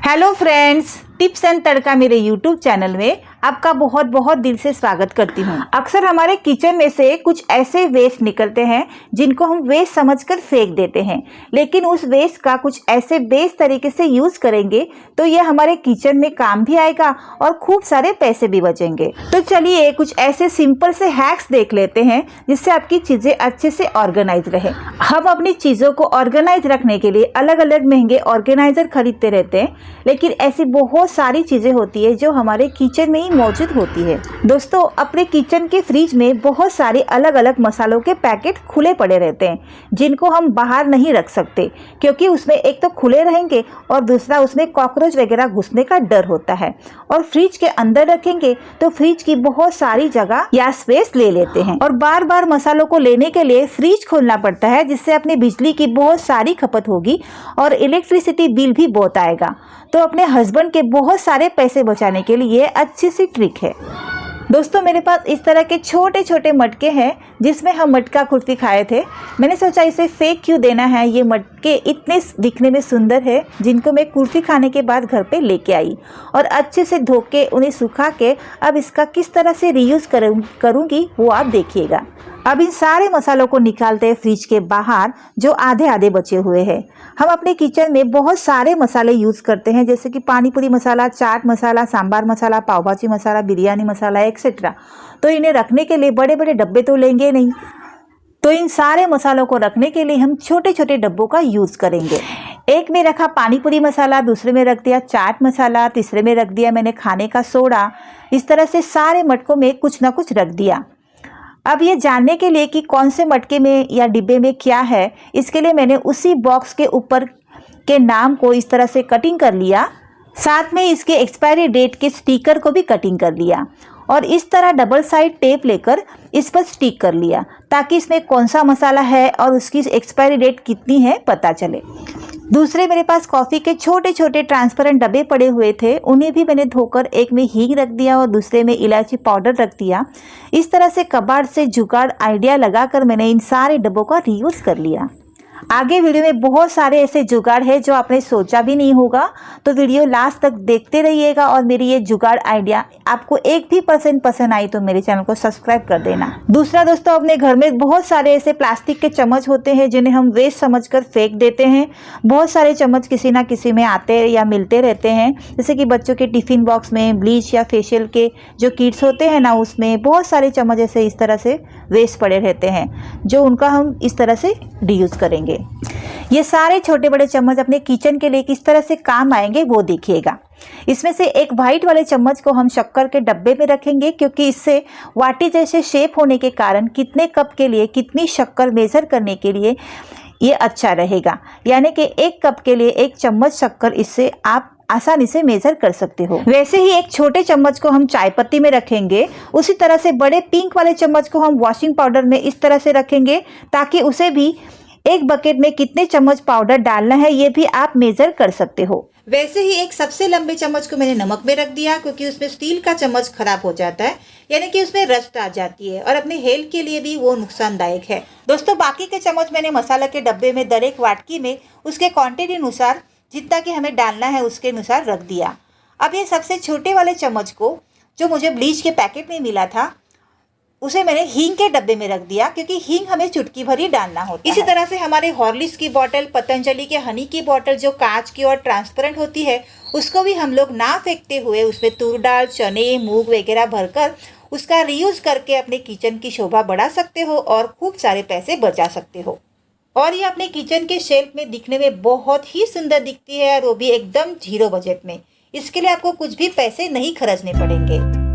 Hello friends, tips and तड़का मेरे YouTube channel में आपका बहुत बहुत दिल से स्वागत करती हूँ। अक्सर हमारे किचन में से कुछ ऐसे वेस्ट निकलते हैं जिनको हम वेस्ट समझकर फेंक देते हैं, लेकिन उस वेस्ट का कुछ ऐसे बेस्ट तरीके से यूज करेंगे तो ये हमारे किचन में काम भी आएगा और खूब सारे पैसे भी बचेंगे। तो चलिए कुछ ऐसे सिंपल से हैक्स देख लेते हैं जिससे आपकी चीजें अच्छे से ऑर्गेनाइज रहे। हम अपनी चीजों को ऑर्गेनाइज रखने के लिए अलग अलग महंगे ऑर्गेनाइजर खरीदते रहते हैं, लेकिन ऐसी बहुत सारी चीजें होती है जो हमारे किचन में ही मौजूद होती है। दोस्तों, अपने किचन के फ्रिज में बहुत सारे अलग अलग मसालों के पैकेट खुले पड़े रहते हैं जिनको हम बाहर नहीं रख सकते, क्योंकि उसमें एक तो खुले रहेंगे और दूसरा उसमें कॉकरोच वगैरह घुसने का डर होता है। और फ्रिज के अंदर रखेंगे तो फ्रिज की बहुत सारी जगह या स्पेस ले लेते हैं और बार बार मसालों को लेने के लिए फ्रिज खोलना पड़ता है, जिससे अपनी बिजली की बहुत सारी खपत होगी और इलेक्ट्रिसिटी बिल भी बहुत आएगा। तो अपने हस्बैंड के बहुत सारे पैसे बचाने के लिए अच्छी सी ट्रिक है। दोस्तों, मेरे पास इस तरह के छोटे छोटे मटके हैं जिसमें हम मटका कुल्फी खाए थे। मैंने सोचा इसे फेंक क्यों देना है, ये मटके इतने दिखने में सुंदर है जिनको मैं कुल्फी खाने के बाद घर पे लेके आई और अच्छे से धो के उन्हें सुखा के अब इसका किस तरह से रीयूज करूँगी वो आप देखिएगा। अब इन सारे मसालों को निकालते हैं फ्रिज के बाहर जो आधे आधे बचे हुए हैं। हम अपने किचन में बहुत सारे मसाले यूज़ करते हैं, जैसे कि पानी पूरी मसाला, चाट मसाला, सांबार मसाला, पाव भाजी मसाला, बिरयानी मसाला एक्सेट्रा। तो इन्हें रखने के लिए बड़े बड़े डब्बे तो लेंगे नहीं, तो इन सारे मसालों को रखने के लिए हम छोटे छोटे डब्बों का यूज़ करेंगे। एक में रखा पानी पूरी मसाला, दूसरे में रख दिया चाट मसाला, तीसरे में रख दिया मैंने खाने का सोडा। इस तरह से सारे मटकों में कुछ ना कुछ रख दिया। अब ये जानने के लिए कि कौन से मटके में या डिब्बे में क्या है, इसके लिए मैंने उसी बॉक्स के ऊपर के नाम को इस तरह से कटिंग कर लिया, साथ में इसके एक्सपायरी डेट के स्टिकर को भी कटिंग कर लिया और इस तरह डबल साइड टेप लेकर इस पर स्टिक कर लिया ताकि इसमें कौन सा मसाला है और उसकी एक्सपायरी डेट कितनी है पता चले। दूसरे मेरे पास कॉफ़ी के छोटे छोटे ट्रांसपेरेंट डब्बे पड़े हुए थे, उन्हें भी मैंने धोकर एक में हींग रख दिया और दूसरे में इलायची पाउडर रख दिया। इस तरह से कबाड़ से जुगाड़ आइडिया लगाकर मैंने इन सारे डब्बों का रीयूज़ कर लिया। आगे वीडियो में बहुत सारे ऐसे जुगाड़ है जो आपने सोचा भी नहीं होगा, तो वीडियो लास्ट तक देखते रहिएगा और मेरी ये जुगाड़ आइडिया आपको 1% पसंद आई तो मेरे चैनल को सब्सक्राइब कर देना। दूसरा दोस्तों, अपने घर में बहुत सारे ऐसे प्लास्टिक के चम्मच होते हैं जिन्हें हम वेस्ट समझकर फेंक देते हैं। बहुत सारे चम्मच किसी ना किसी में आते या मिलते रहते हैं, जैसे कि बच्चों के टिफ़िन बॉक्स में, ब्लीच या फेशियल के जो किट्स होते हैं ना, उसमें बहुत सारे चम्मच ऐसे इस तरह से वेस्ट पड़े रहते हैं जो उनका हम इस तरह से रीयूज़ करेंगे। ये सारे छोटे बड़े चम्मच अपने किचन के लिए किस तरह से काम आएंगे वो देखिएगा। इसमें से एक वाइट वाले चम्मच को हम शक्कर के डब्बे में रखेंगे, क्योंकि इससे वाटी जैसे शेप होने के कारण कितने कप के लिए कितनी शक्कर मेज़र करने के लिए ये अच्छा रहेगा। यानी कि एक कप के लिए एक चम्मच शक्कर, इससे आप आसानी से मेजर कर सकते हो। वैसे ही एक छोटे चम्मच को हम चाय पत्ती में रखेंगे, उसी तरह से बड़े पिंक वाले चम्मच को हम वॉशिंग पाउडर में इस तरह से रखेंगे ताकि उसे भी एक बकेट में कितने चम्मच पाउडर डालना है ये भी आप मेजर कर सकते हो। वैसे ही एक सबसे लंबे चम्मच को मैंने नमक में रख दिया, क्योंकि उसमें स्टील का चम्मच खराब हो जाता है, यानी कि उसमें रस्ट आ जाती है और अपने हेल्थ के लिए भी वो नुकसानदायक है। दोस्तों, बाकी के चम्मच मैंने मसाला के डब्बे में दर एक वाटकी में उसके क्वांटिटी अनुसार जितना कि हमें डालना है उसके अनुसार रख दिया। अब ये सबसे छोटे वाले चम्मच को जो मुझे ब्लीच के पैकेट में मिला था उसे मैंने हींग के डब्बे में रख दिया, क्योंकि हींग हमें चुटकी भर ही डालना होता है। इसी तरह से हमारे हॉर्लिक्स की बोतल, पतंजलि के हनी की बोतल जो कांच की और ट्रांसपेरेंट होती है, उसको भी हम लोग ना फेंकते हुए उसमें तूर दाल, चने, मूंग वगैरह भरकर उसका रीयूज करके अपने किचन की शोभा बढ़ा सकते हो और खूब सारे पैसे बचा सकते हो। और ये अपने किचन के शेल्फ में दिखने में बहुत ही सुंदर दिखती है और वो भी एकदम 0 बजट में। इसके लिए आपको कुछ भी पैसे नहीं खर्चने पड़ेंगे।